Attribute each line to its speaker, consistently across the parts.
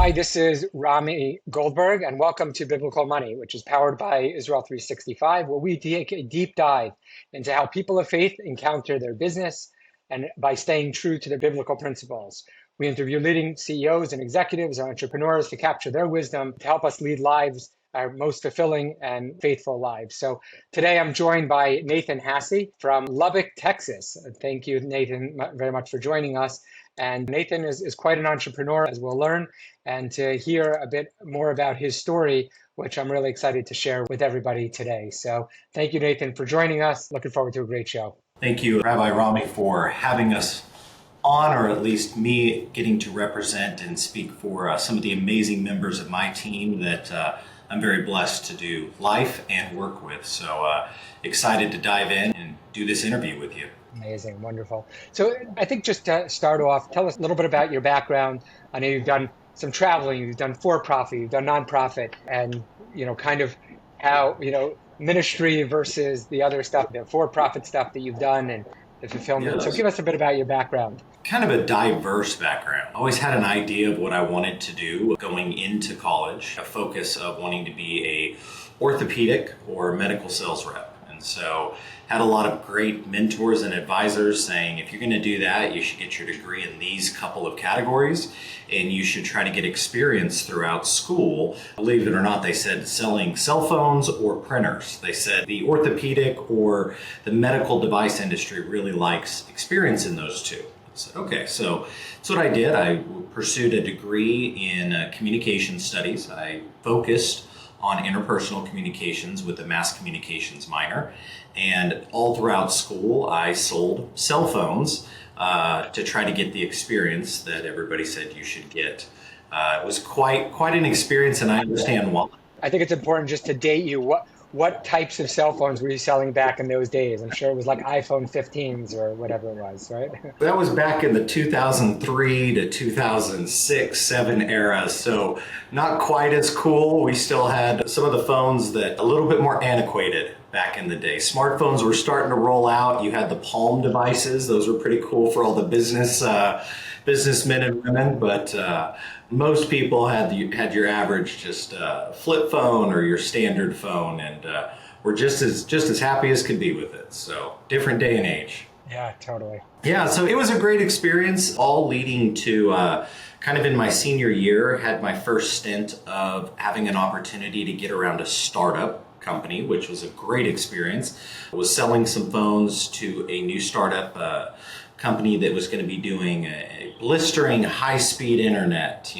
Speaker 1: Hi, this is Rami Goldberg, and welcome to Biblical Money, which is powered by Israel 365, where we take a deep dive into how people of faith encounter their business and by staying true to their biblical principles. We interview leading CEOs and executives and entrepreneurs to capture their wisdom to help us lead lives, our most fulfilling and faithful lives. So today I'm joined by Nathan Hasse from Lubbock, Texas. Thank you, Nathan, very much for joining us. And Nathan is quite an entrepreneur, as we'll learn, and to hear a bit more about his story, which I'm really excited to share with everybody today. So thank you, Nathan, for joining us. Looking forward to a great show.
Speaker 2: Thank you, Rabbi Rami, for having us on, or at least me getting to represent and speak for some of the amazing members of my team that I'm very blessed to do life and work with. So excited to dive in and do this interview with you.
Speaker 1: Amazing, wonderful. So I think just to start off, tell us a little bit about your background. I know you've done some traveling, you've done for-profit, you've done nonprofit, and kind of how ministry versus the other stuff, the for-profit stuff that you've done and the fulfillment.
Speaker 2: Yes.
Speaker 1: So give us a bit about your background.
Speaker 2: Kind of a diverse background. Always had an idea of what I wanted to do going into college, a focus of wanting to be a orthopedic or medical sales rep. And so had a lot of great mentors and advisors saying, if you're going to do that, you should get your degree in these couple of categories and you should try to get experience throughout school. Believe it or not, they said selling cell phones or printers. They said the orthopedic or the medical device industry really likes experience in those two. I said, okay, so that's what I did. I pursued a degree in communication studies. I focused on interpersonal communications with a mass communications minor. And all throughout school, I sold cell phones to try to get the experience that everybody said you should get. It was quite an experience, and I understand why.
Speaker 1: I think it's important just to date you. What types of cell phones were you selling back in those days? I'm sure it was like iPhone 15s or whatever it was, right?
Speaker 2: That was back in the 2003 to 2006, 7 era. So not quite as cool. We still had some of the phones that a little bit more antiquated back in the day. Smartphones were starting to roll out. You had the Palm devices. Those were pretty cool for all the businessmen and women, but most people had your average just flip phone or your standard phone, and were just as happy as could be with it. So different day and age.
Speaker 1: Yeah, totally.
Speaker 2: Yeah, so it was a great experience, all leading to kind of in my senior year, had my first stint of having an opportunity to get around a startup company, which was a great experience. I was selling some phones to a new startup company that was going to be doing a blistering high-speed internet,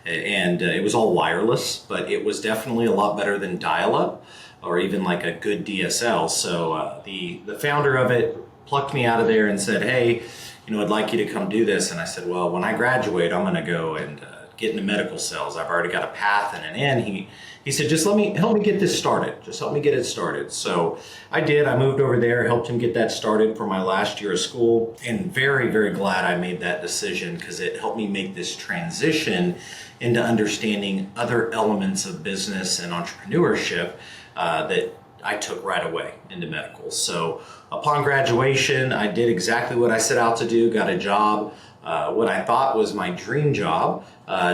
Speaker 2: and it was all wireless, but it was definitely a lot better than dial-up or even like a good DSL. So the founder of it plucked me out of there and said, hey, I'd like you to come do this. And I said, well, when I graduate, I'm going to go and get into medical sales. I've already got a path and an end. He said, just help me get this started. Just help me get it started. So I did. I moved over there, helped him get that started for my last year of school, and very, very glad I made that decision because it helped me make this transition into understanding other elements of business and entrepreneurship that I took right away into medical. So upon graduation, I did exactly what I set out to do, got a job, what I thought was my dream job,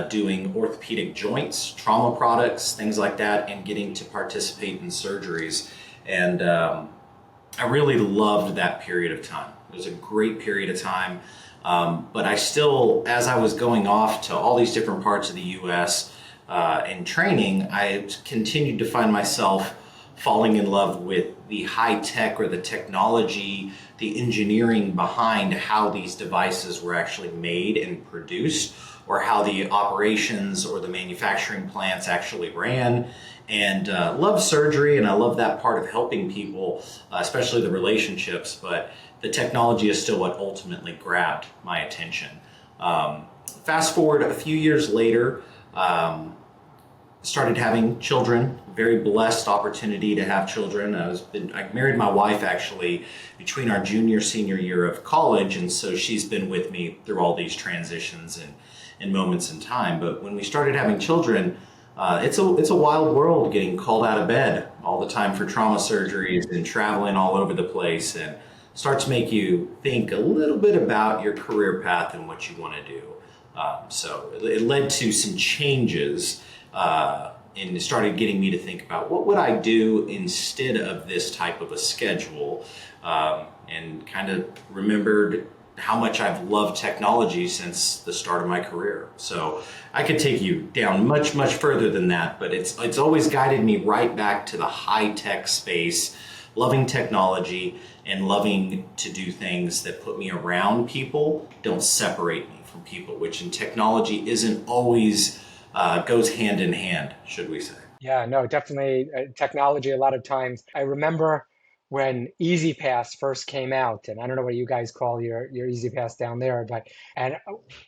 Speaker 2: doing orthopedic joints, trauma products, things like that, and getting to participate in surgeries. And I really loved that period of time. It was a great period of time. But I still, as I was going off to all these different parts of the U.S. And training, I continued to find myself falling in love with the high tech or the technology, the engineering behind how these devices were actually made and produced, or how the operations or the manufacturing plants actually ran. And love surgery, and I love that part of helping people, especially the relationships, but the technology is still what ultimately grabbed my attention. Fast forward a few years later, started having children. Very blessed opportunity to have children. I married my wife actually between our senior year of college, and so she's been with me through all these transitions and moments in time. But when we started having children, it's a wild world, getting called out of bed all the time for trauma surgeries and traveling all over the place, and starts to make you think a little bit about your career path and what you want to do. So it led to some changes, and it started getting me to think about what would I do instead of this type of a schedule, and kind of remembered how much I've loved technology since the start of my career. So I could take you down much, much further than that, but it's always guided me right back to the high-tech space, loving technology and loving to do things that put me around people, don't separate me from people, which in technology isn't always goes hand in hand, should we say.
Speaker 1: Yeah, no, definitely technology a lot of times. I remember when Easy Pass first came out, and I don't know what you guys call your Easy Pass down there, but and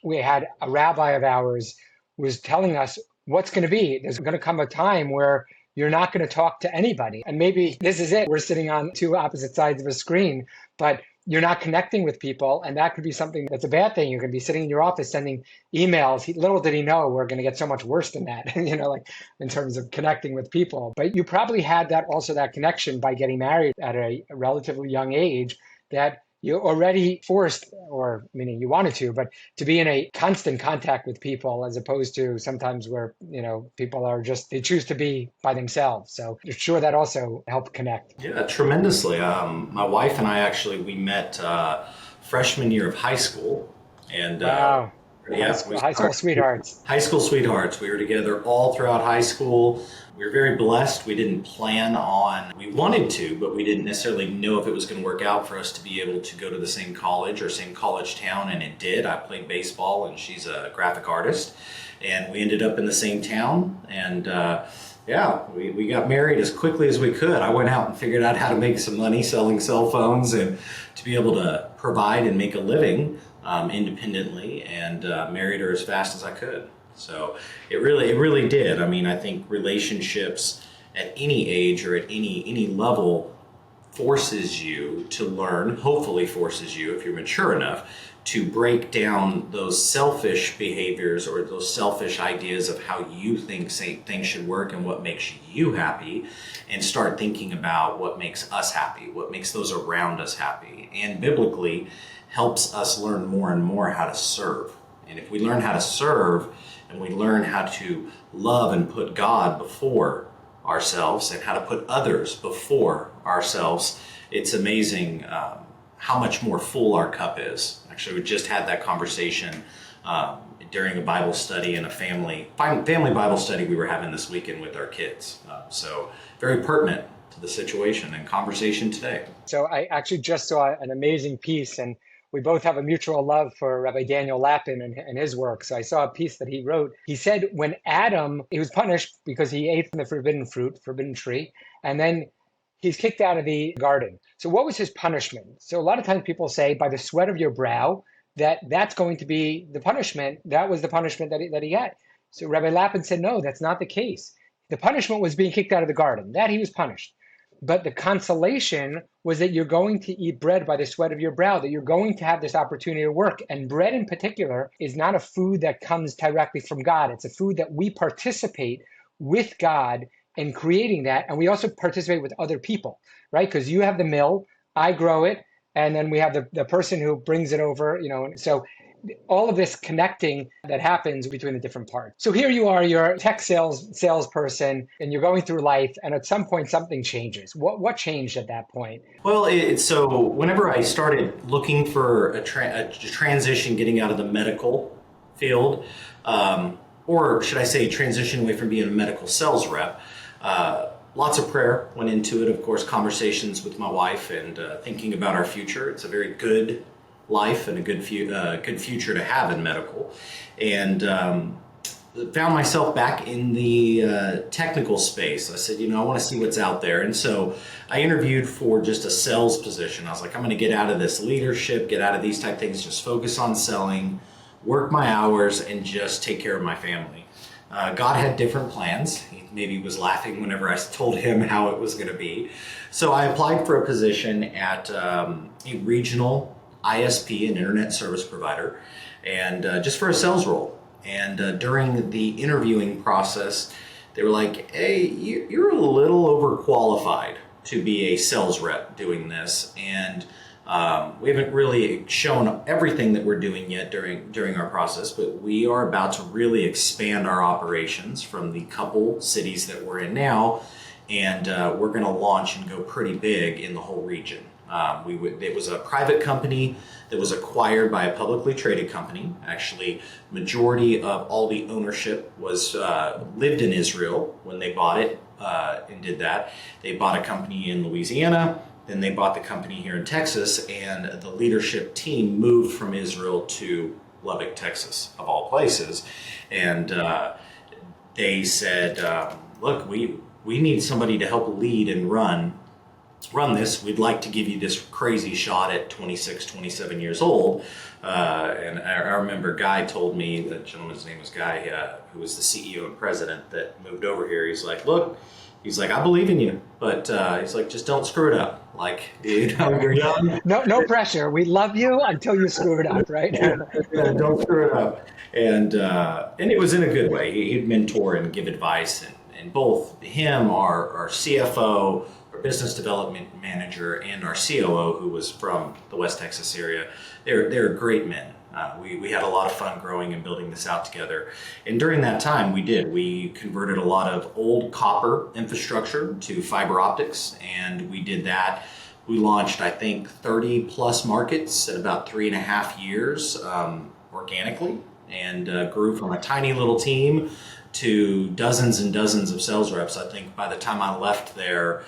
Speaker 1: we had a rabbi of ours was telling us what's going to be. There's going to come a time where you're not going to talk to anybody. And maybe this is it. We're sitting on two opposite sides of a screen, but you're not connecting with people. And that could be something that's a bad thing. You're going to be sitting in your office sending emails. Little did he know we're going to get so much worse than that, like in terms of connecting with people. But you probably had that also that connection by getting married at a relatively young age that you're already forced, or meaning you wanted to, but to be in a constant contact with people as opposed to sometimes where, people are just, they choose to be by themselves. So I'm sure that also helped connect.
Speaker 2: Yeah, tremendously. My wife and I we met freshman year of high school, and
Speaker 1: Wow.
Speaker 2: yeah,
Speaker 1: High school sweethearts.
Speaker 2: high school sweethearts. We were together all throughout high school. We were very blessed. We didn't plan on, we wanted to, but we didn't necessarily know if it was going to work out for us to be able to go to the same college or same college town, and it did. I played baseball, and she's a graphic artist, and we ended up in the same town, and yeah, we got married as quickly as we could. I went out and figured out how to make some money selling cell phones and to be able to provide and make a living independently, and married her as fast as I could. So it really did. I mean, I think relationships at any age or at any level forces you to learn, hopefully forces you, if you're mature enough, to break down those selfish behaviors or those selfish ideas of how you think things should work and what makes you happy, and start thinking about what makes us happy, what makes those around us happy, and biblically helps us learn more and more how to serve. And if we learn how to serve and we learn how to love and put God before ourselves and how to put others before ourselves, it's amazing how much more full our cup is. Actually, we just had that conversation during a Bible study and a family Bible study we were having this weekend with our kids. So very pertinent to the situation and conversation today.
Speaker 1: So I actually just saw an amazing piece, and we both have a mutual love for Rabbi Daniel Lapin and his work. So I saw a piece that he wrote. He said when Adam, he was punished because he ate from the forbidden tree, and then he's kicked out of the garden. So what was his punishment? So a lot of times people say by the sweat of your brow, that's going to be the punishment. That was the punishment that he had. So Rabbi Lapin said, no, that's not the case. The punishment was being kicked out of the garden. That he was punished. But the consolation was that you're going to eat bread by the sweat of your brow, that you're going to have this opportunity to work. And bread in particular is not a food that comes directly from God. It's a food that we participate with God in creating that. And we also participate with other people, right? Because you have the mill, I grow it, and then we have the person who brings it over, and so all of this connecting that happens between the different parts. So here you are, you're a tech salesperson, and you're going through life, and at some point something changes. What changed at that point?
Speaker 2: Well, so whenever I started looking for a transition, getting out of the medical field, or should I say transition away from being a medical sales rep, lots of prayer went into it, of course, conversations with my wife and thinking about our future. It's a very good life and a good future to have in medical, and found myself back in the technical space. I said, I want to see what's out there, and so I interviewed for just a sales position. I was like, I'm going to get out of this leadership, get out of these type things, just focus on selling, work my hours, and just take care of my family. God had different plans. He maybe was laughing whenever I told him how it was going to be. So I applied for a position at a regional ISP, an internet service provider, and just for a sales role. And during the interviewing process, they were like, hey, you're a little overqualified to be a sales rep doing this. And We haven't really shown everything that we're doing yet during our process, but we are about to really expand our operations from the couple cities that we're in now, and we're going to launch and go pretty big in the whole region. It was a private company that was acquired by a publicly traded company. Actually, majority of all the ownership was lived in Israel when they bought it and did that. They bought a company in Louisiana, then they bought the company here in Texas, and the leadership team moved from Israel to Lubbock, Texas, of all places. And they said, look, we need somebody to help lead and run this. We'd like to give you this crazy shot at 26, 27 years old. And I remember Guy told me, the gentleman's name was Guy, who was the CEO and president that moved over here. He's like, look, I believe in you, but he's like, just don't screw it up. Like, you're young.
Speaker 1: No pressure. We love you until you screw it up, right?
Speaker 2: Yeah, don't screw it up. And it was in a good way. He'd mentor and give advice, and both him, our CFO, our business development manager, and our COO, who was from the West Texas area, they're great men. We had a lot of fun growing and building this out together. And during that time, we converted a lot of old copper infrastructure to fiber optics, and we did that. We launched, I think, 30 plus markets in about 3.5 years organically, and grew from a tiny little team to dozens and dozens of sales reps. I think by the time I left there,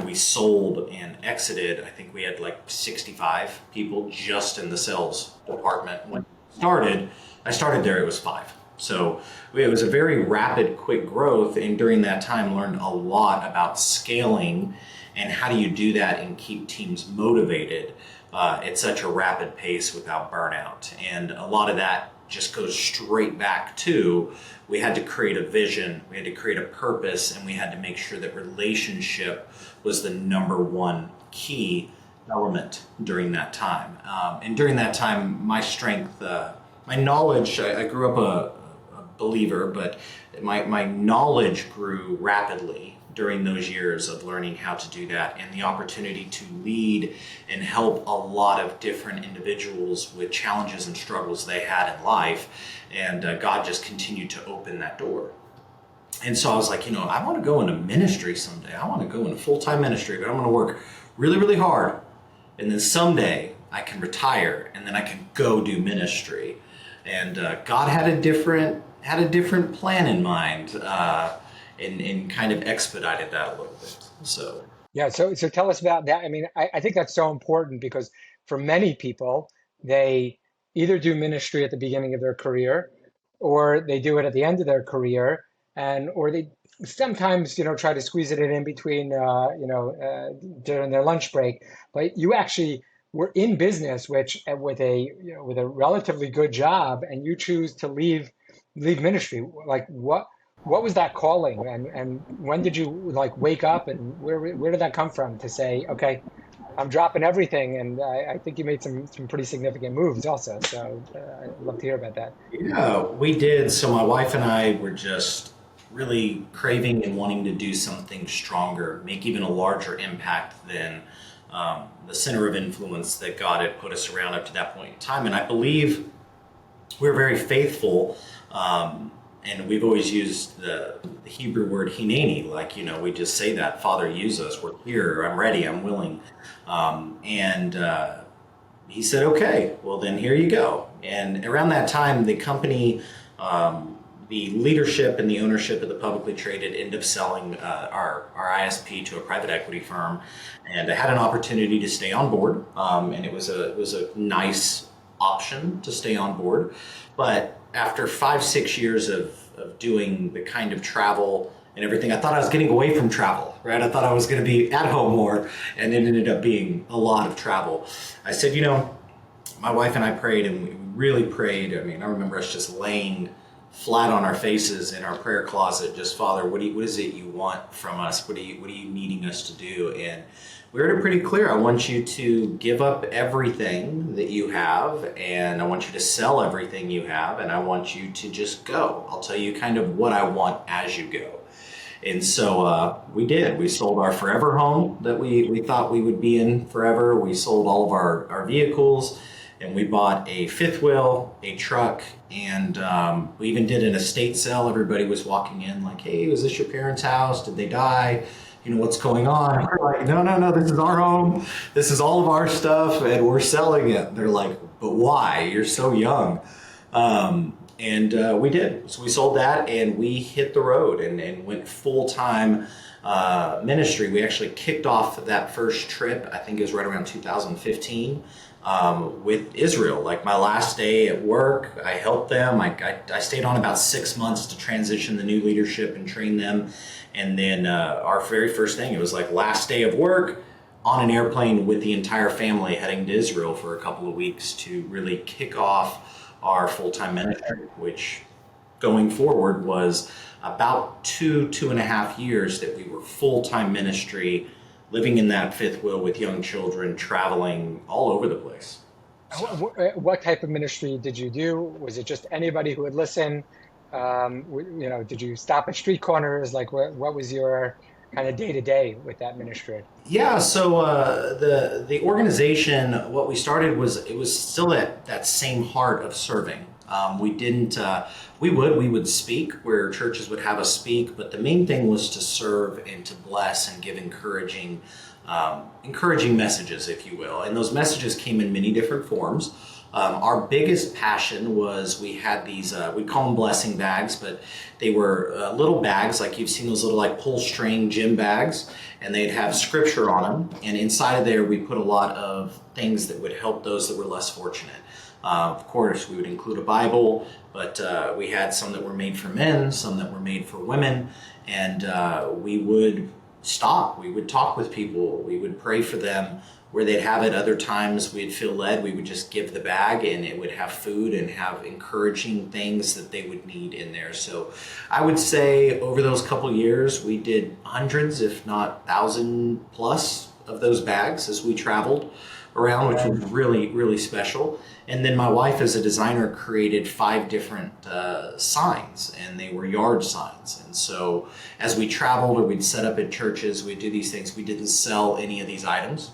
Speaker 2: we sold and exited, I think we had like 65 people just in the sales department. When I started there, it was 5. So it was a very rapid, quick growth. And during that time, learned a lot about scaling and how do you do that and keep teams motivated at such a rapid pace without burnout. And a lot of that just goes straight back to, we had to create a vision, we had to create a purpose, and we had to make sure that relationship was the number one key element during that time. And during that time, my strength, my knowledge, I grew up a believer, but my knowledge grew rapidly during those years of learning how to do that, and the opportunity to lead and help a lot of different individuals with challenges and struggles they had in life. And God just continued to open that door. And so I was like, I want to go into ministry someday. I want to go into full-time ministry, but I'm going to work really, really hard. And then someday I can retire and then I can go do ministry. And God had a different plan in mind. And kind of expedited that a little bit. So
Speaker 1: Yeah, so tell us about that. I mean, I think that's so important because for many people, they either do ministry at the beginning of their career or they do it at the end of their career, and or they sometimes try to squeeze it in between during their lunch break. But you actually were in business, which with a relatively good job, and you choose to leave ministry. Like what was that calling, and when did you wake up, and where did that come from to say, okay, I'm dropping everything? And I think you made some pretty significant moves also. So I'd love to hear about that.
Speaker 2: yeah, we did. So my wife and I were just really craving and wanting to do something stronger, make even a larger impact than the center of influence that God had put us around up to that point in time. And I believe we're very faithful. And we've always used the Hebrew word hineni, we just say that, Father, use us, we're here, I'm ready, I'm willing. And he said, okay, well then here you go. And around that time, the company, the leadership and the ownership of the publicly traded ended up selling our ISP to a private equity firm. And I had an opportunity to stay on board. And it was a nice option to stay on board. But after 5-6 years of doing the kind of travel and everything, I thought I was getting away from travel, right? I thought I was going to be at home more, and it ended up being a lot of travel. I said, my wife and I prayed, and we really prayed. I mean, I remember us just laying flat on our faces in our prayer closet, just, Father, what is it you want from us? What are you needing us to do? And we heard it pretty clear. I want you to give up everything that you have, and I want you to sell everything you have, and I want you to just go. I'll tell you kind of what I want as you go. And so we did. We sold our forever home that we thought we would be in forever. We sold all of our vehicles, and we bought a fifth wheel, a truck, and we even did an estate sale. Everybody was walking in like, hey, was this your parents' house? Did they die? You know, what's going on? And we're like, no, no, no, this is our home. This is all of our stuff, and we're selling it. They're like, but why? You're so young. And we did. So we sold that and we hit the road and went full time ministry. We actually kicked off that first trip, I think it was right around 2015, with Israel. Like my last day at work, I helped them. I stayed on about 6 months to transition the new leadership and train them. And then our very first thing, it was like last day of work on an airplane with the entire family heading to Israel for a couple of weeks to really kick off our full-time ministry, which going forward was about 2.5 years that we were full-time ministry, living in that fifth wheel with young children, traveling all over the place. So,
Speaker 1: What type of ministry did you do? Was it just anybody who would listen? Did you stop at street corners? Like, what was your kind of day to day with that ministry?
Speaker 2: yeah, so the organization, what we started was it was still that same heart of serving. We didn't we would speak where churches would have us speak, but the main thing was to serve and to bless and give encouraging messages, if you will. And those messages came in many different forms. Our biggest passion was we had these, we call them blessing bags, but they were little bags, like you've seen those little like pull string gym bags, and they'd have scripture on them. And inside of there, we put a lot of things that would help those that were less fortunate. Of course, we would include a Bible, but we had some that were made for men, some that were made for women, and we would stop. We would talk with people. We would pray for them where they'd have it. Other times we'd feel led. We would just give the bag and it would have food and have encouraging things that they would need in there. So I would say over those couple years, we did hundreds, if not 1,000+ of those bags as we traveled around, which was really, really special. And then my wife, as a designer, created 5 different signs, and they were yard signs. And so as we traveled or we'd set up at churches, we'd do these things. We didn't sell any of these items.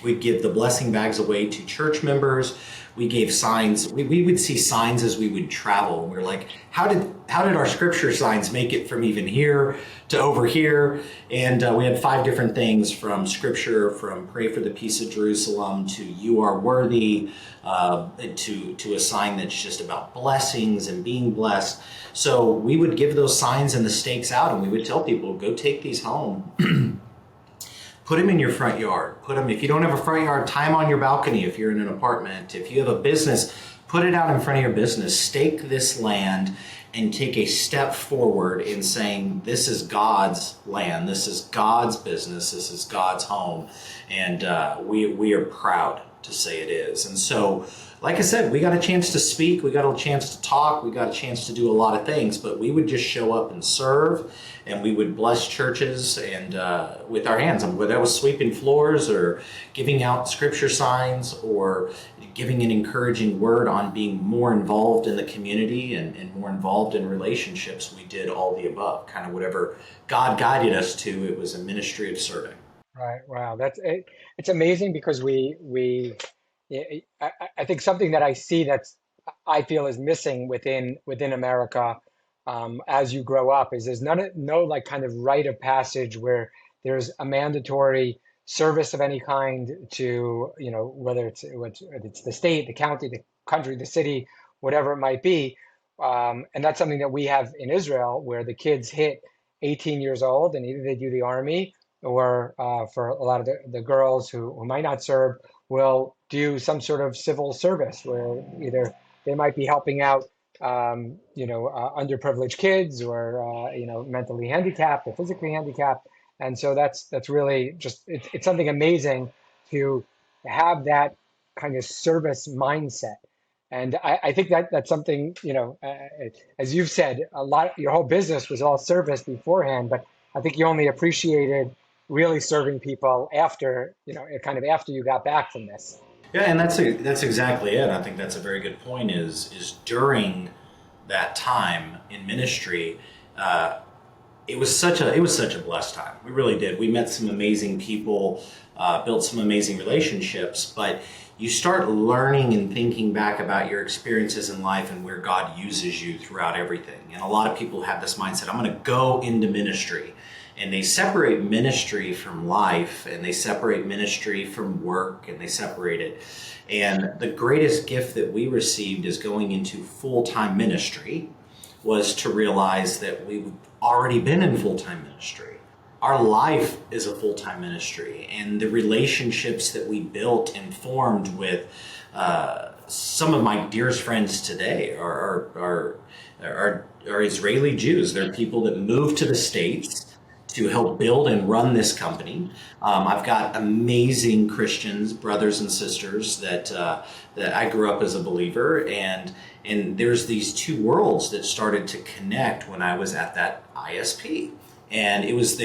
Speaker 2: We'd give the blessing bags away to church members. We gave signs. We would see signs as we would travel. We were like, how did our scripture signs make it from even here to over here? And we had 5 different things, from scripture, from pray for the peace of Jerusalem, to you are worthy, to a sign that's just about blessings and being blessed. So we would give those signs and the stakes out, and we would tell people, go take these home. Put them in your front yard. Put them, if you don't have a front yard, tie them on your balcony if you're in an apartment. If you have a business, put it out in front of your business. Stake this land and take a step forward in saying, this is God's land. This is God's business. This is God's home. And we are proud to say it is. And so, like I said, we got a chance to speak. We got a chance to talk. We got a chance to do a lot of things. But we would just show up and serve. And we would bless churches and with our hands, and whether that was sweeping floors or giving out scripture signs or giving an encouraging word on being more involved in the community and more involved in relationships. We did all the above, kind of whatever God guided us to. It was a ministry of serving.
Speaker 1: Right. Wow. That's it. It's amazing because I think something that I see that's I feel is missing within America as you grow up is there's no like kind of rite of passage where there's a mandatory service of any kind to, whether it's the state, the county, the country, the city, whatever it might be. And that's something that we have in Israel, where the kids hit 18 years old and either they do the army, or for a lot of the girls who might not serve, will do some sort of civil service where either they might be helping out underprivileged kids, or mentally handicapped or physically handicapped. And so that's really just it's something amazing to have that kind of service mindset. And I think that's something, as you've said, a lot, your whole business was all service beforehand, but I think you only appreciated really serving people after, kind of after you got back from this.
Speaker 2: Yeah, and that's exactly it. I think that's a very good point. Is during that time in ministry, it was such a blessed time. We really did. We met some amazing people, built some amazing relationships, but you start learning and thinking back about your experiences in life and where God uses you throughout everything. And a lot of people have this mindset, I'm going to go into ministry. And they separate ministry from life, and they separate ministry from work, and they separate it. And the greatest gift that we received is going into full-time ministry was to realize that we've already been in full-time ministry. Our life is a full-time ministry, and the relationships that we built and formed with some of my dearest friends today are Israeli Jews. They're people that moved to the States to help build and run this company. I've got amazing Christians, brothers and sisters that I grew up as a believer, and there's these two worlds that started to connect when I was at that ISP. And it was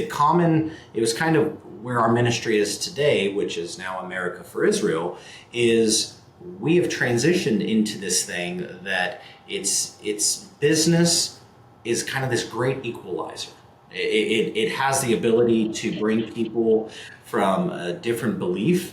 Speaker 2: kind of where our ministry is today, which is now America for Israel, is we have transitioned into this thing that it's business is kind of this great equalizer. It has the ability to bring people from a different belief,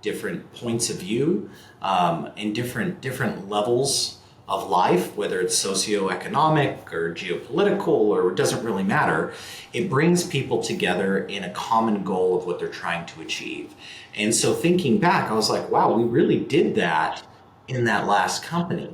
Speaker 2: different points of view, and different levels of life, whether it's socioeconomic or geopolitical, or it doesn't really matter. It brings people together in a common goal of what they're trying to achieve. And so thinking back, I was like, wow, we really did that in that last company.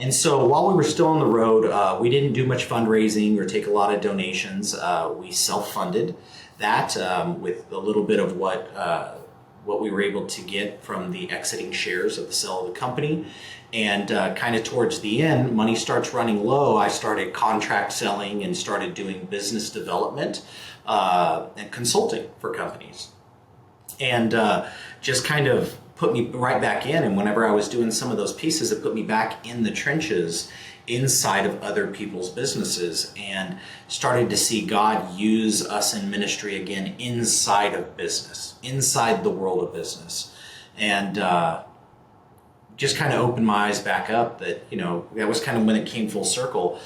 Speaker 2: And so while we were still on the road, we didn't do much fundraising or take a lot of donations. We self-funded that with a little bit of what we were able to get from the exiting shares of the sale of the company. And kind of towards the end, money starts running low. I started contract selling and started doing business development and consulting for companies. And just kind of put me right back in. And whenever I was doing some of those pieces, it put me back in the trenches inside of other people's businesses, and started to see God use us in ministry again inside of business, inside the world of business. And just kind of opened my eyes back up that, that was kind of when it came full circle.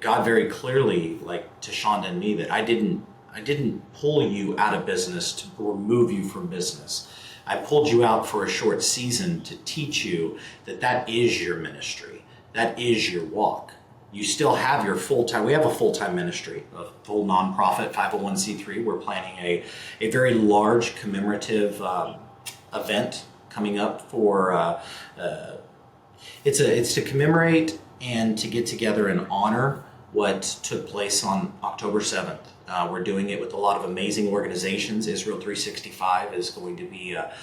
Speaker 2: God very clearly, like to Shonda and me, that I didn't pull you out of business to remove you from business. I pulled you out for a short season to teach you that is your ministry. That is your walk. You still have your full-time, we have a full-time ministry, a full nonprofit 501c3. We're planning a very large commemorative event coming up for, it's to commemorate and to get together and honor what took place on October 7th. We're doing it with a lot of amazing organizations. Israel 365 is going to be a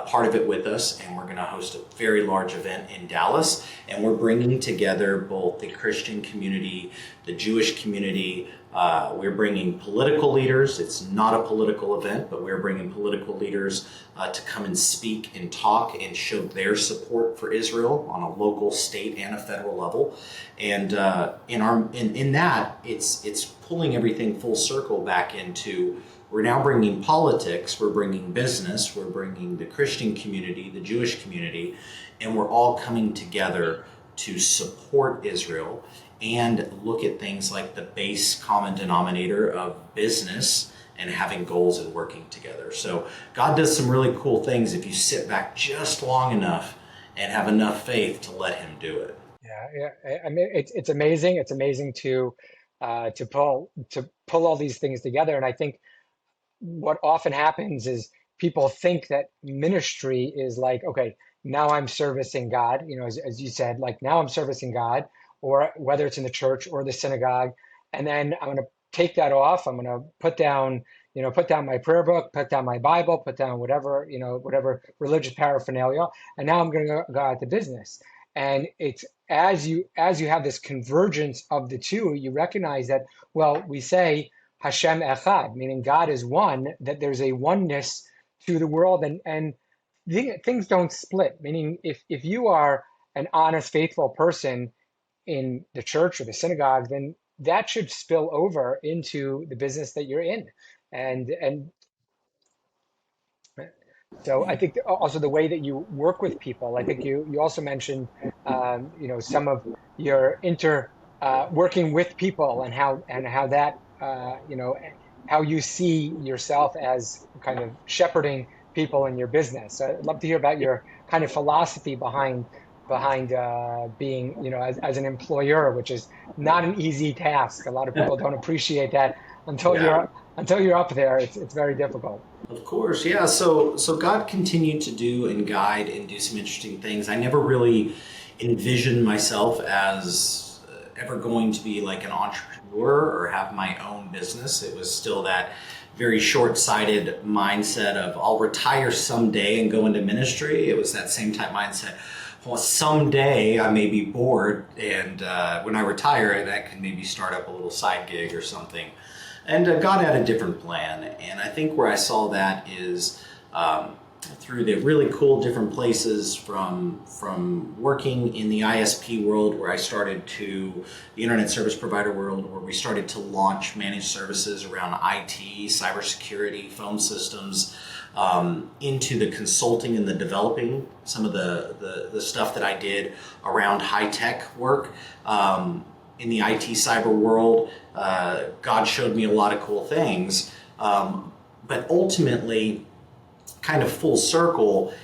Speaker 2: part of it with us, and we're going to host a very large event in Dallas. And we're bringing together both the Christian community, the Jewish community. We're bringing political leaders. It's not a political event, but we're bringing political leaders to come and speak and talk and show their support for Israel on a local, state, and a federal level. And in that, it's pulling everything full circle back into, we're now bringing politics, we're bringing business, we're bringing the Christian community, the Jewish community, and we're all coming together to support Israel and look at things like the base common denominator of business and having goals and working together. So God does some really cool things if you sit back just long enough and have enough faith to let him do it.
Speaker 1: Yeah. I mean, it's amazing. It's amazing to pull all these things together. And I think what often happens is people think that ministry is like, okay, now I'm servicing God, as you said, like now I'm servicing God, or whether it's in the church or the synagogue, and then I'm going to take that off. I'm going to put down my prayer book, put down my Bible, put down whatever religious paraphernalia, and now I'm going to go out to business. And it's as you have this convergence of the two, you recognize that, well, we say Hashem Echad, meaning God is one, that there's a oneness to the world, and things don't split. Meaning, if you are an honest, faithful person in the church or the synagogue, then that should spill over into the business that you're in. And so I think also the way that you work with people. I think you also mentioned some of your working with people, and how you know, how you see yourself as kind of shepherding people in your business. So I'd love to hear about your kind of philosophy behind being, you know, as an employer, which is not an easy task. A lot of people don't appreciate that
Speaker 2: Yeah.
Speaker 1: until you're up there. It's very difficult.
Speaker 2: Of course, yeah. So God continued to do and guide and do some interesting things. I never really envisioned myself as ever going to be like an entrepreneur or have my own business. It was still that very short-sighted mindset of I'll retire someday and go into ministry. It was that same type mindset. Well, someday I may be bored, and when I retire, that can maybe start up a little side gig or something. And God had a different plan. And I think where I saw that is through the really cool different places from working in the ISP world, where I started to the internet service provider world, where we started to launch managed services around IT, cybersecurity, phone systems, into the consulting and the developing, some of the stuff that I did around high tech work. In the IT cyber world, God showed me a lot of cool things. But ultimately, kind of full circle,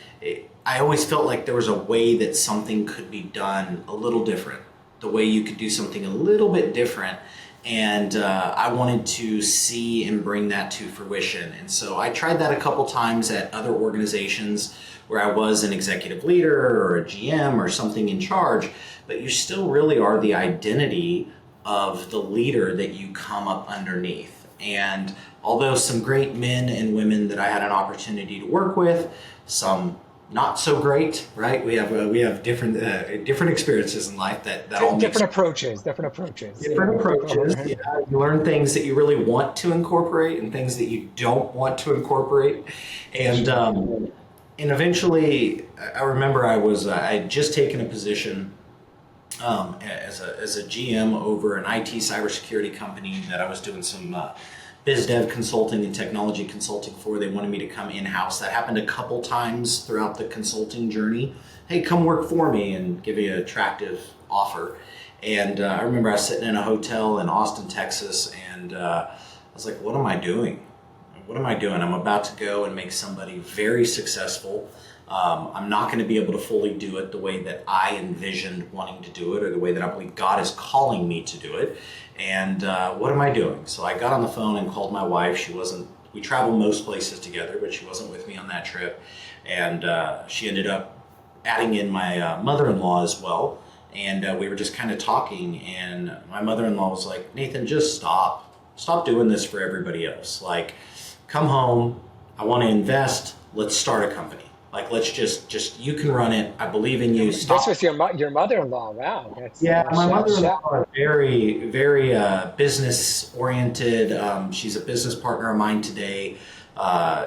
Speaker 2: I always felt like there was a way that something could be done a little different, the way you could do something a little bit different. And I wanted to see and bring that to fruition. And so I tried that a couple times at other organizations where I was an executive leader or a GM or something in charge, but you still really are the identity of the leader that you come up underneath. And although some great men and women that I had an opportunity to work with, some not so great, right? We have different experiences in life that all makes
Speaker 1: Different approaches.
Speaker 2: different approaches. Yeah, you learn things that you really want to incorporate and things that you don't want to incorporate, and
Speaker 1: Sure.
Speaker 2: and eventually, I remember I had just taken a position as a GM over an IT cybersecurity company that I was doing some biz dev consulting and technology consulting for. They wanted me to come in house. That happened a couple times throughout the consulting journey. Hey, come work for me and give you an attractive offer. And I remember I was sitting in a hotel in Austin, Texas, and I was like, what am I doing? What am I doing? I'm about to go and make somebody very successful. I'm not going to be able to fully do it the way that I envisioned wanting to do it, or the way that I believe God is calling me to do it. And what am I doing? So I got on the phone and called my wife. She wasn't, we travel most places together, but she wasn't with me on that trip. And she ended up adding in my mother-in-law as well. And we were just kind of talking, and my mother-in-law was like, Nathan, just stop doing this for everybody else. Like, come home. I want to invest. Let's start a company. Like, let's just you can run it. I believe in you.
Speaker 1: This
Speaker 2: Stop.
Speaker 1: was your mother-in-law. Wow, that's
Speaker 2: Yeah, my
Speaker 1: chef.
Speaker 2: mother-in-law is very business oriented. She's a business partner of mine today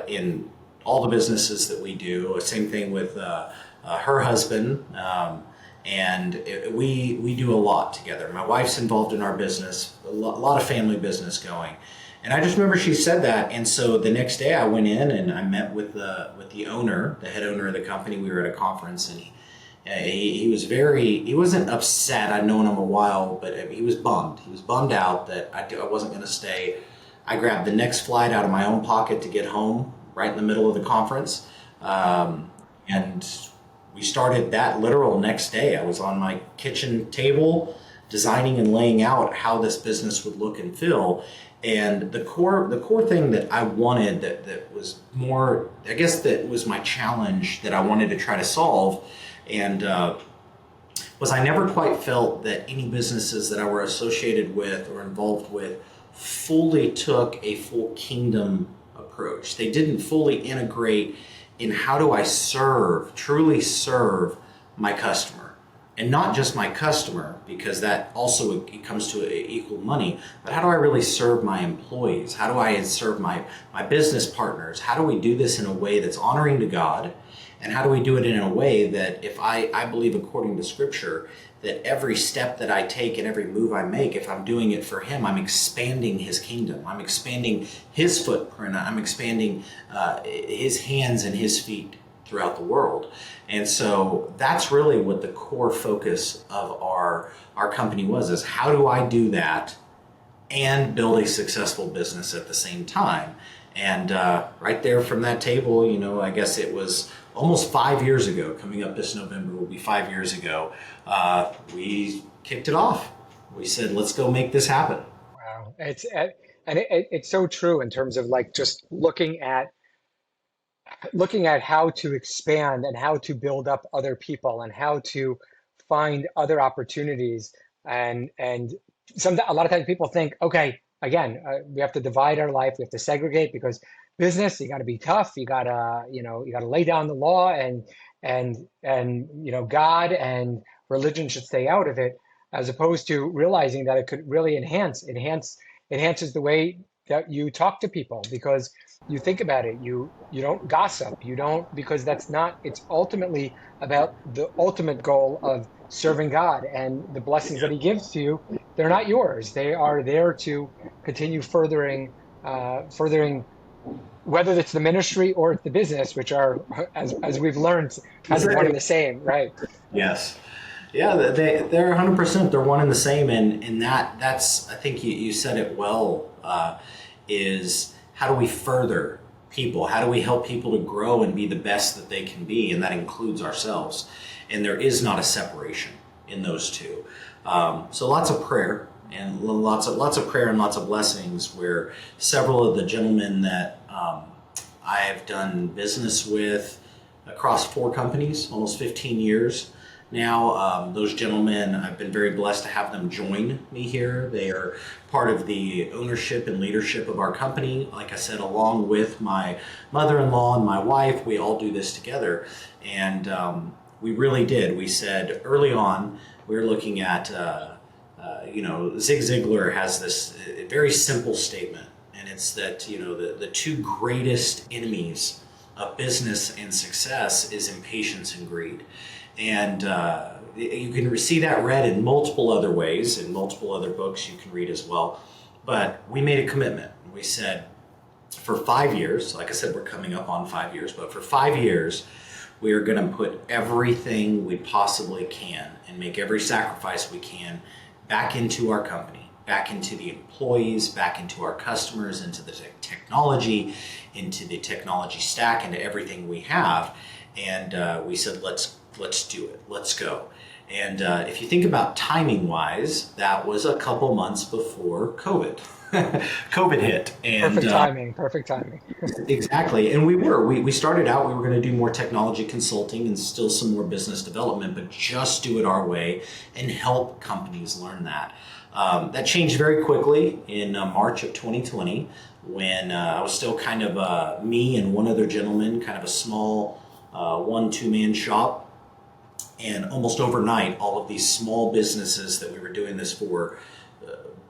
Speaker 2: in all the businesses that we do. Same thing with her husband, and we do a lot together. My wife's involved in our business, a lot of family business going. And I just remember she said that, and so the next day I went in and I met with the owner, the head owner of the company. We were at a conference, and he was he wasn't upset. I'd known him a while, but he was bummed. He was bummed out that I wasn't going to stay. I grabbed the next flight out of my own pocket to get home right in the middle of the conference. And we started that literal next day. I was on my kitchen table designing and laying out how this business would look and feel. And the core thing that I wanted that was more, I guess that was my challenge that I wanted to try to solve, and was I never quite felt that any businesses that I were associated with or involved with fully took a full kingdom approach. They didn't fully integrate in how do I truly serve my customer. And not just my customer, because that also it comes to equal money, but how do I really serve my employees? How do I serve my business partners? How do we do this in a way that's honoring to God? And how do we do it in a way that if I believe according to Scripture, that every step that I take and every move I make, if I'm doing it for Him, I'm expanding His kingdom. I'm expanding His footprint. I'm expanding His hands and His feet throughout the world. And so that's really what the core focus of our company was, is how do I do that and build a successful business at the same time. And right there from that table, I guess it was almost 5 years ago, coming up this November will be 5 years ago, we kicked it off. We said, let's go make this happen.
Speaker 1: Wow. It's so true in terms of like just looking at how to expand and how to build up other people and how to find other opportunities. And a lot of times people think, okay, again, we have to divide our life, we have to segregate because business, you got to be tough, you got to lay down the law, and God and religion should stay out of it, as opposed to realizing that it could really enhances the way that you talk to people, because you think about it, you don't gossip, you don't, because that's not, it's ultimately about the ultimate goal of serving God, and the blessings that he gives to you, they're not yours, they are there to continue furthering, whether it's the ministry or it's the business, which are, as we've learned, kind of one and the same, right?
Speaker 2: Yes. Yeah, they're 100%. They're one and the same, and that's I think you said it well. Is how do we further people? How do we help people to grow and be the best that they can be, and that includes ourselves. And there is not a separation in those two. So lots of prayer and lots of prayer and lots of blessings. Where several of the gentlemen that I have done business with across 4 companies, almost 15 years. Now, those gentlemen, I've been very blessed to have them join me here. They are part of the ownership and leadership of our company. Like I said, along with my mother-in-law and my wife, we all do this together. And we really did. We said early on, we were looking at, Zig Ziglar has this very simple statement. And it's that, the 2 greatest enemies of business and success is impatience and greed. And you can see that read in multiple other ways, in multiple other books you can read as well. But we made a commitment. We said for 5 years, like I said, we're coming up on 5 years, but for 5 years, we are going to put everything we possibly can and make every sacrifice we can back into our company, back into the employees, back into our customers, into the technology, into the technology stack, into everything we have. And we said, let's do it. Let's go. And if you think about timing wise, that was a couple months before COVID. COVID hit. And
Speaker 1: Perfect timing.
Speaker 2: Exactly. And we started out, we were going to do more technology consulting and still some more business development, but just do it our way and help companies learn that. That changed very quickly in March of 2020 when I was still kind of me and one other gentleman, kind of a small 1-2-man shop. And almost overnight, all of these small businesses that we were doing this for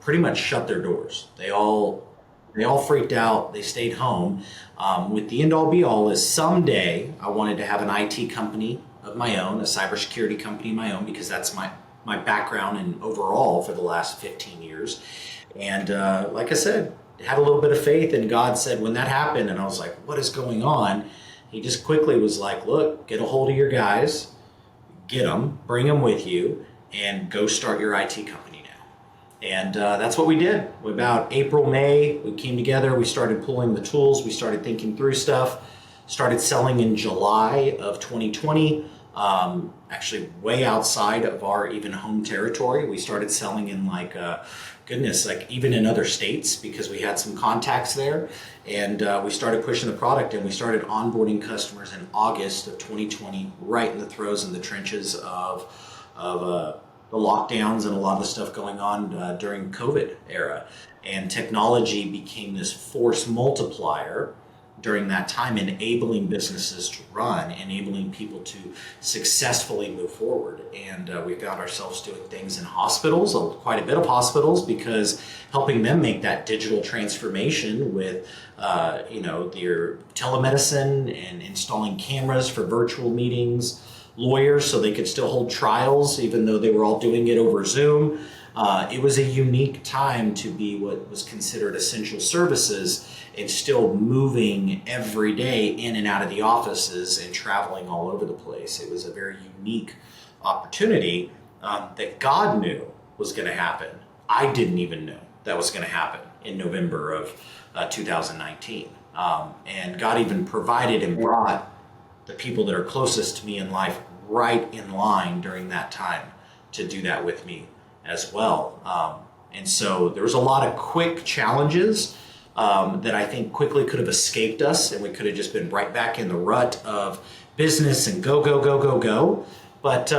Speaker 2: pretty much shut their doors. They all freaked out. They stayed home. With the end all be all is someday I wanted to have an IT company of my own, a cybersecurity company of my own, because that's my background and overall for the last 15 years. And like I said, had a little bit of faith, and God said when that happened, and I was like, what is going on? He just quickly was like, look, get a hold of your guys, get them, bring them with you, and go start your IT company now. And that's what we did. About April, May, we came together, we started pulling the tools, we started thinking through stuff, started selling in July of 2020, actually way outside of our even home territory. We started selling in like even in other states because we had some contacts there. And we started pushing the product, and we started onboarding customers in August of 2020, right in the throes and the trenches of the lockdowns and a lot of the stuff going on during COVID era. And technology became this force multiplier during that time, enabling businesses to run, enabling people to successfully move forward. And we found ourselves doing things in hospitals, quite a bit of hospitals, because helping them make that digital transformation with, their telemedicine and installing cameras for virtual meetings, lawyers so they could still hold trials even though they were all doing it over Zoom. It was a unique time to be what was considered essential services and still moving every day in and out of the offices and traveling all over the place. It was a very unique opportunity that God knew was going to happen. I didn't even know. that was going to happen in November of 2019. And God even provided and brought the people that are closest to me in life right in line during that time to do that with me as well. And so there was a lot of quick challenges that I think quickly could have escaped us, and we could have just been right back in the rut of business and go, go, go, go, go. But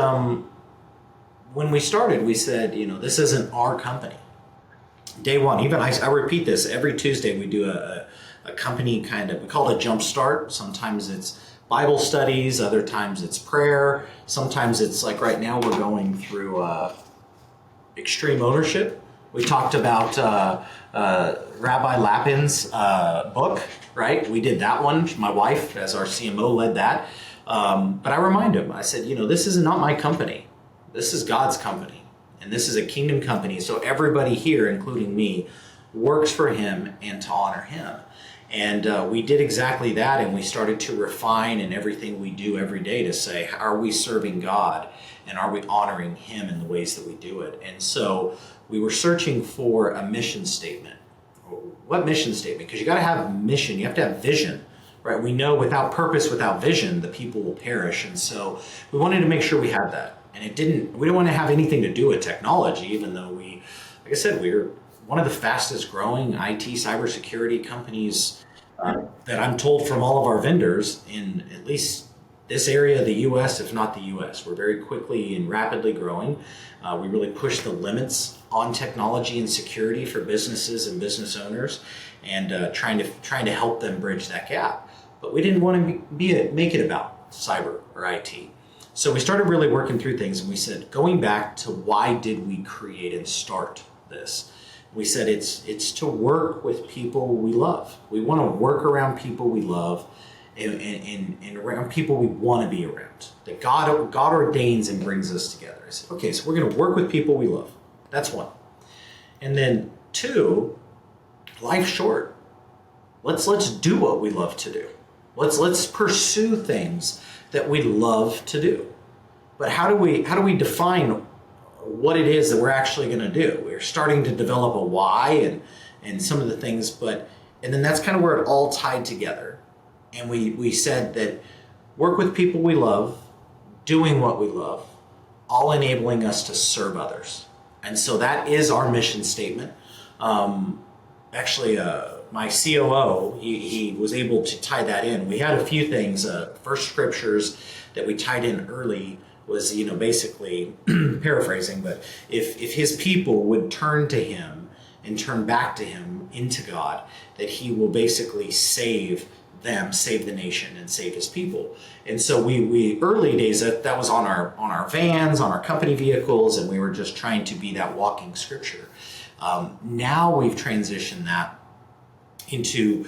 Speaker 2: when we started, we said, this isn't our company. Day one, even I repeat this every Tuesday, we do a company we call it a jump start. Sometimes it's Bible studies, other times it's prayer. Sometimes it's like right now we're going through extreme ownership. We talked about Rabbi Lapin's book, right? We did that one. My wife, as our CMO, led that. But I remind him, I said, this is not my company. This is God's company. And this is a kingdom company. So everybody here, including me, works for him and to honor him. And we did exactly that. And we started to refine in everything we do every day to say, are we serving God? And are we honoring him in the ways that we do it? And so we were searching for a mission statement. What mission statement? Because you got to have mission. You have to have vision, right? We know without purpose, without vision, the people will perish. And so we wanted to make sure we had that. And we didn't want to have anything to do with technology, even though like I said, we're one of the fastest growing IT cybersecurity companies that I'm told from all of our vendors in at least this area of the U.S., if not the U.S. We're very quickly and rapidly growing. We really push the limits on technology and security for businesses and business owners, and trying to help them bridge that gap. But we didn't want to make it about cyber or IT. So we started really working through things, and we said, going back to why did we create and start this? We said it's to work with people we love. We want to work around people we love and around people we want to be around. That God ordains and brings us together. I said, okay, so we're going to work with people we love. That's one. And then two, life's short. Let's do what we love to do. Let's pursue things that we love to do. But how do we define what it is that we're actually going to do? We're starting to develop a why and some of the things, and then that's kind of where it all tied together. And we said that work with people we love, doing what we love, all enabling us to serve others. And so that is our mission statement. Actually, my COO, he was able to tie that in. We had a few things. First scriptures that we tied in early was, basically paraphrasing, but if his people would turn to him and turn back to him into God, that he will basically save them, save the nation, and save his people. And so we early days, that was on our vans, on our company vehicles, and we were just trying to be that walking scripture. Now we've transitioned that into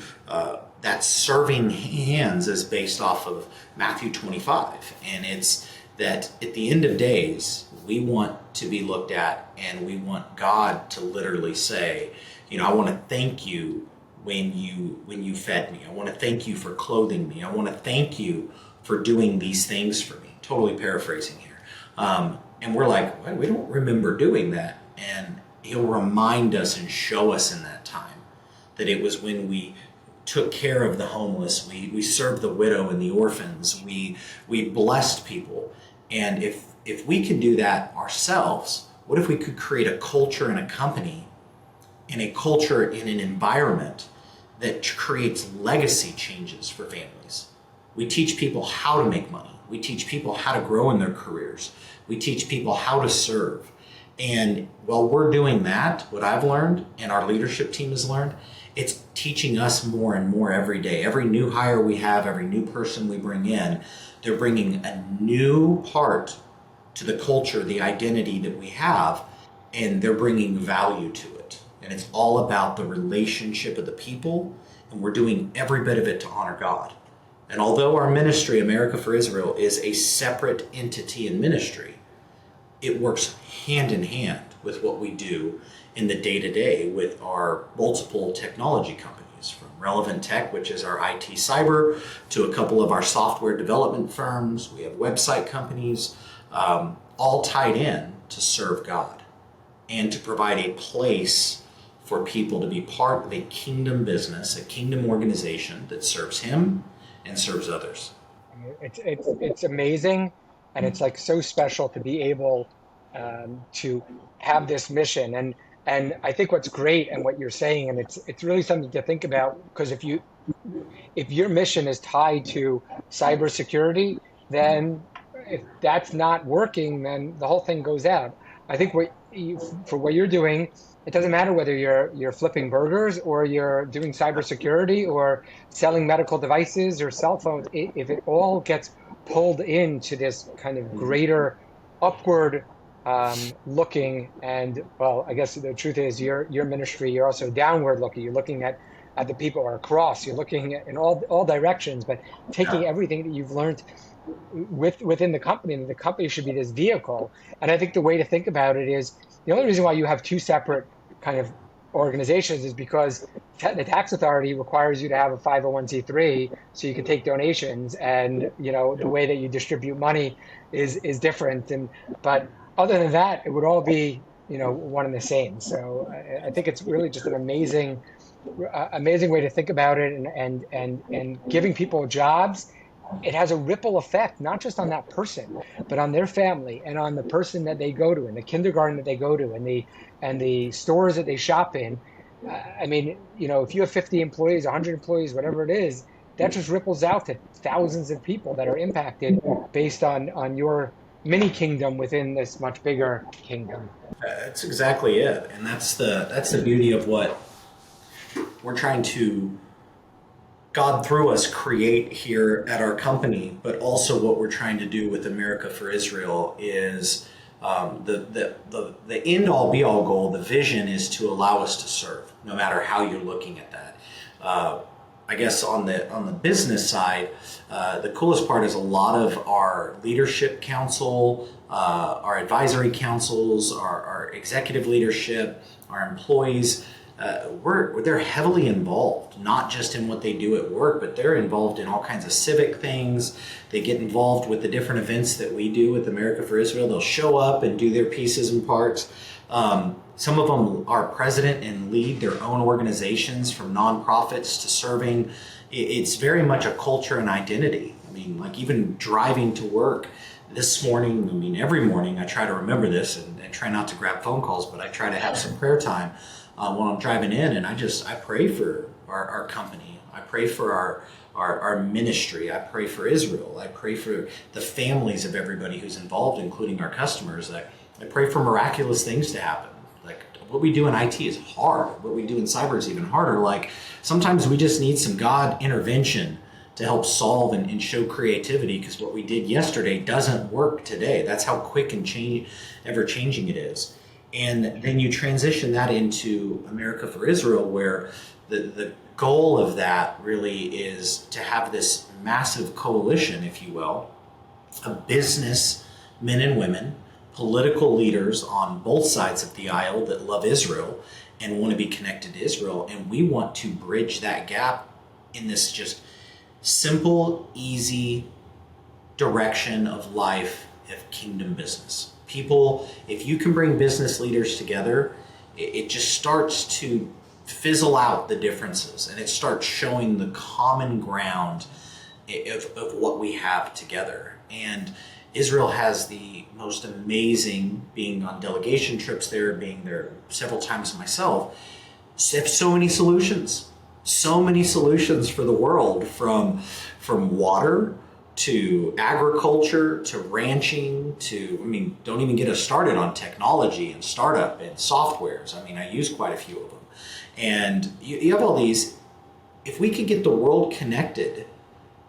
Speaker 2: that serving hands is based off of Matthew 25. And it's that at the end of days, we want to be looked at, and we want God to literally say, I want to thank you when you fed me. I want to thank you for clothing me. I want to thank you for doing these things for me. Totally paraphrasing here. And we're like, well, we don't remember doing that. And he'll remind us and show us in that time that it was when we took care of the homeless, we served the widow and the orphans, we blessed people. And if we could do that ourselves, what if we could create a culture in a company, and a culture in an environment that creates legacy changes for families? We teach people how to make money. We teach people how to grow in their careers. We teach people how to serve. And while we're doing that, what I've learned and our leadership team has learned, it's teaching us more and more every day. Every new hire we have, every new person we bring in, they're bringing a new part to the culture, the identity that we have, and they're bringing value to it. And it's all about the relationship of the people, and we're doing every bit of it to honor God. And although our ministry, America for Israel, is a separate entity in ministry, it works hand in hand with what we do in the day-to-day with our multiple technology companies, from Relevant Tech, which is our IT cyber, to a couple of our software development firms. We have website companies, all tied in to serve God and to provide a place for people to be part of a kingdom business, a kingdom organization that serves him and serves others.
Speaker 1: It's amazing, and it's like so special to be able to have this mission. And I think what's great and what you're saying, and it's really something to think about, because if your mission is tied to cybersecurity, then if that's not working, then the whole thing goes out. I think for what you're doing, it doesn't matter whether you're flipping burgers or you're doing cybersecurity or selling medical devices or cell phones. If it all gets pulled into this kind of greater upward looking, and well, I guess the truth is your ministry, you're also downward looking. You're looking at the people or across. You're looking at in all directions, but taking everything that you've learned within the company, and the company should be this vehicle. And I think the way to think about it is the only reason why you have two separate kind of organizations is because the tax authority requires you to have a 501c3 so you can take donations, and the way that you distribute money is different. And but other than that, it would all be one and the same. So I think it's really just an amazing way to think about it, and giving people jobs. It has a ripple effect, not just on that person, but on their family and on the person that they go to, and the kindergarten that they go to, and the stores that they shop in. I mean, if you have 50 employees, 100 employees, whatever it is, that just ripples out to thousands of people that are impacted based on your mini kingdom within this much bigger kingdom.
Speaker 2: That's exactly it, and that's the beauty of what we're trying to God through us create here at our company, but also what we're trying to do with America for Israel is the end all be all goal. The vision is to allow us to serve, no matter how you're looking at that. I guess on the business side, the coolest part is a lot of our leadership council, our advisory councils, our executive leadership, our employees. They're heavily involved, not just in what they do at work, but they're involved in all kinds of civic things. They get involved with the different events that we do with America for Israel. They'll show up and do their pieces and parts. Some of them are president and lead their own organizations, from nonprofits to serving. It's very much a culture and identity. I mean, like even driving to work this morning, I mean, every morning I try to remember this and try not to grab phone calls, but I try to have some prayer time when I'm driving in, and I pray for our company. I pray for our ministry. I pray for Israel. I pray for the families of everybody who's involved, including our customers. I pray for miraculous things to happen. Like what we do in IT is hard. What we do in cyber is even harder. Like sometimes we just need some God intervention to help solve and show creativity, because what we did yesterday doesn't work today. That's how quick and ever changing it is. And then you transition that into America for Israel, where the goal of that really is to have this massive coalition, if you will, of business men and women, political leaders on both sides of the aisle that love Israel and want to be connected to Israel. And we want to bridge that gap in this just simple, easy direction of life of kingdom business. People, if you can bring business leaders together, it just starts to fizzle out the differences, and it starts showing the common ground of what we have together. And Israel has the most amazing, being on delegation trips there, being there several times myself, have so many solutions for the world, from water to agriculture, to ranching, to, I mean, don't even get us started on technology and startup and softwares. I mean, I use quite a few of them. And you have all these. If we could get the world connected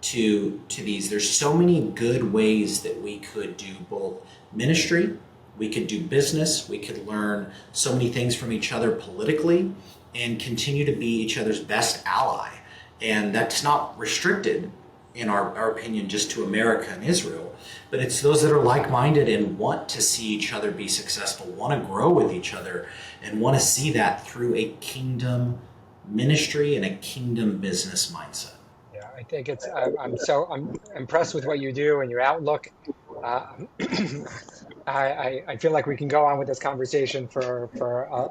Speaker 2: to these, there's so many good ways that we could do both ministry, we could do business, we could learn so many things from each other politically, and continue to be each other's best ally. And that's not restricted, in our opinion, just to America and Israel, but it's those that are like-minded and want to see each other be successful, want to grow with each other, and want to see that through a kingdom ministry and a kingdom business mindset.
Speaker 1: Yeah, I think I'm impressed with what you do and your outlook. Uh, I feel like we can go on with this conversation for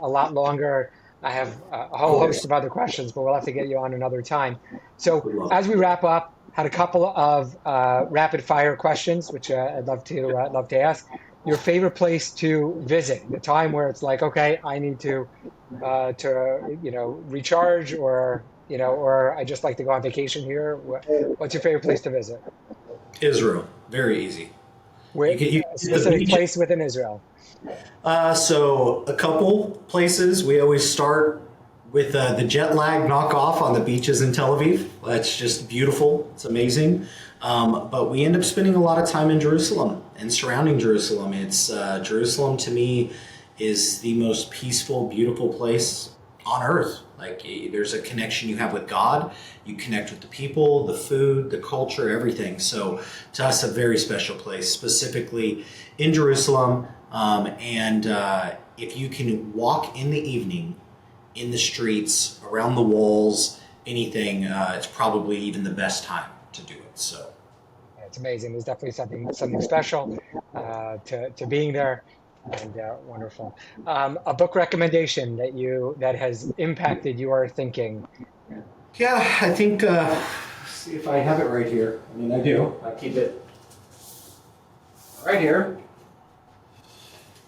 Speaker 1: a lot longer. I have a whole host of other questions, but we'll have to get you on another time. So
Speaker 2: Would love
Speaker 1: as we wrap up, had a couple of rapid fire questions, which I'd love to ask. Your favorite place to visit, the time where it's like, okay, I need to recharge, or I just like to go on vacation here. What's your favorite place to visit?
Speaker 2: Israel. Very easy.
Speaker 1: Where,
Speaker 2: You can
Speaker 1: a
Speaker 2: hit the
Speaker 1: specific
Speaker 2: beach.
Speaker 1: place within Israel?
Speaker 2: So a couple places. We always start with the jet lag knockoff on the beaches in Tel Aviv. That's just beautiful. It's amazing. But we end up spending a lot of time in Jerusalem and surrounding Jerusalem. It's Jerusalem to me is the most peaceful, beautiful place on earth. Like there's a connection you have with God. You connect with the people, the food, the culture, everything. So to us, a very special place, specifically in Jerusalem. And if you can walk in the evening in the streets, around the walls, anything, it's probably even the best time to do it. So,
Speaker 1: It's amazing. There's definitely something special to being there, and wonderful. A book recommendation that has impacted your thinking.
Speaker 2: yeah, I think, see if I have it right here. I mean, I do. I keep it right here.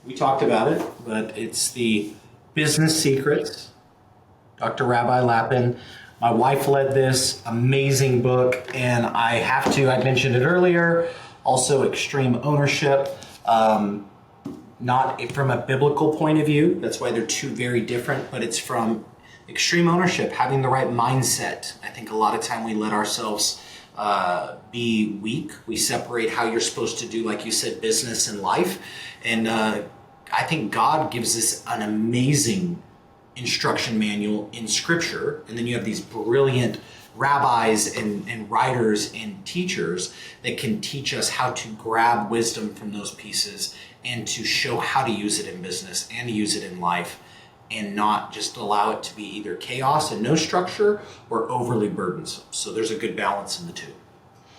Speaker 2: We talked about it, but it's the Business Secrets, Dr. Rabbi Lapin. My wife led this amazing book, and I mentioned it earlier, also extreme ownership, not from a biblical point of view. That's why they're two very different, but it's from extreme ownership, having the right mindset. I think a lot of time we let ourselves be weak. We separate how you're supposed to do, like you said, business and life. And I think God gives us an amazing instruction manual in scripture, and then you have these brilliant rabbis and writers and teachers that can teach us how to grab wisdom from those pieces and to show how to use it in business and to use it in life, and not just allow it to be either chaos and no structure or overly burdensome. So there's a good balance in the two.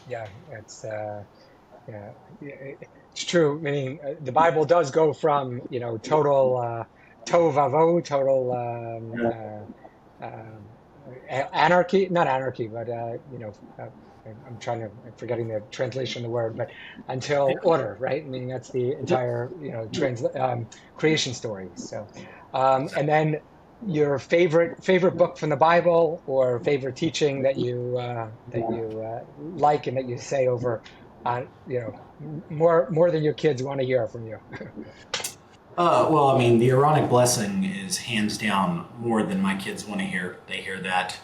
Speaker 1: Yeah, yeah, it's true. Meaning the Bible does go from total tohu vavohu, total anarchy, not anarchy, but I'm forgetting the translation of the word, but until order, right? I mean, that's the entire, creation story. So, and then your favorite book from the Bible, or favorite teaching that you like, and that you say over, more than your kids want to hear from you.
Speaker 2: Well, I mean, the Aaronic blessing is hands down more than my kids want to hear. They hear that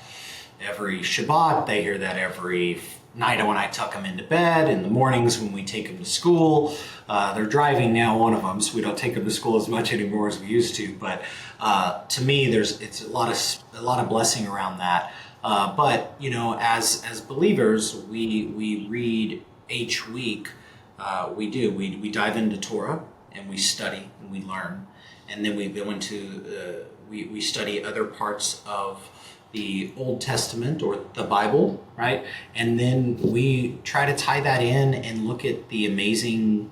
Speaker 2: every Shabbat. They hear that every night when I tuck them into bed, in the mornings when we take them to school. They're driving now, one of them, so we don't take them to school as much anymore as we used to. But to me, it's a lot of blessing around that. But as believers, we read each week. We dive into Torah and we study and we learn, and then we go into we study other parts of the Old Testament or the Bible, right? And then we try to tie that in and look at the amazing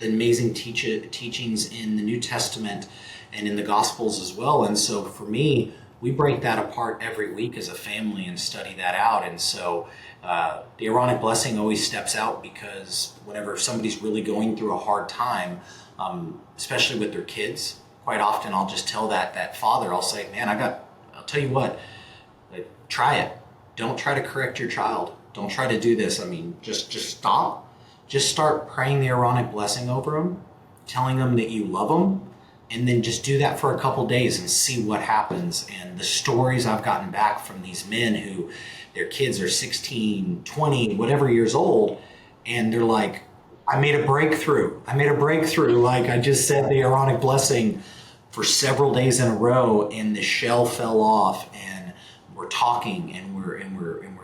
Speaker 2: teachings in the New Testament and in the Gospels as well. And so for me, we break that apart every week as a family and study that out. And so the Aaronic blessing always steps out, because whenever somebody's really going through a hard time, especially with their kids, quite often I'll just tell that father, I'll say, man, I'll tell you what, like, try it. Don't try to correct your child. Don't try to do this. I mean, just stop. Just start praying the Aaronic blessing over them, telling them that you love them, and then just do that for a couple days and see what happens. And the stories I've gotten back from these men who their kids are 16, 20, whatever years old, and they're like, I made a breakthrough. Like, I just said the Aaronic blessing for several days in a row, and the shell fell off, and we're talking, and we're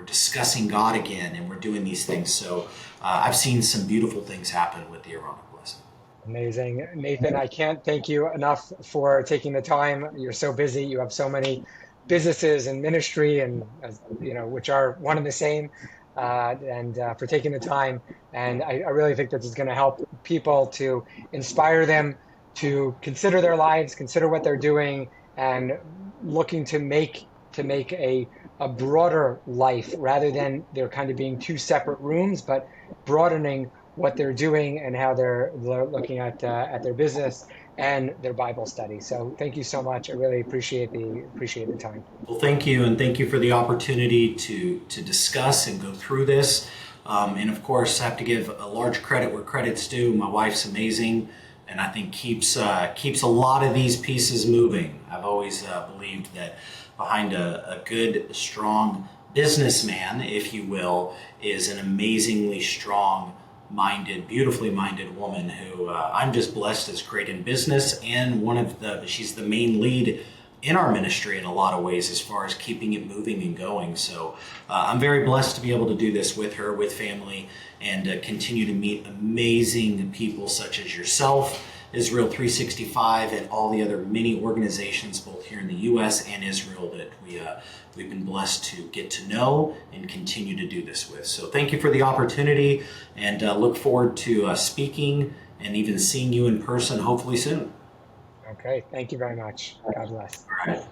Speaker 2: discussing God again, and we're doing these things. So I've seen some beautiful things happen with the Aaronic blessing.
Speaker 1: Amazing. Nathan, I can't thank you enough for taking the time. You're so busy. You have so many businesses and ministry, and which are one and the same, and for taking the time. And I really think that this is going to help people, to inspire them to consider their lives, consider what they're doing, and looking to make a broader life rather than there kind of being two separate rooms, but broadening what they're doing and how they're looking at their business and their Bible study. So thank you so much. I really appreciate the time.
Speaker 2: Well, thank you, and thank you for the opportunity to discuss and go through this. And of course, I have to give a large credit where credit's due. My wife's amazing, and I think keeps a lot of these pieces moving. I've always believed that behind a good, strong businessman, if you will, is an amazingly strong minded, beautifully minded woman who I'm just blessed is great in business, and she's the main lead in our ministry in a lot of ways as far as keeping it moving and going. So I'm very blessed to be able to do this with her, with family, and continue to meet amazing people such as yourself, Israel 365, and all the other many organizations both here in the U.S. and Israel that we've been blessed to get to know and continue to do this with. So thank you for the opportunity, and look forward to speaking and even seeing you in person hopefully soon.
Speaker 1: Okay, thank you very much. God bless.
Speaker 2: All right.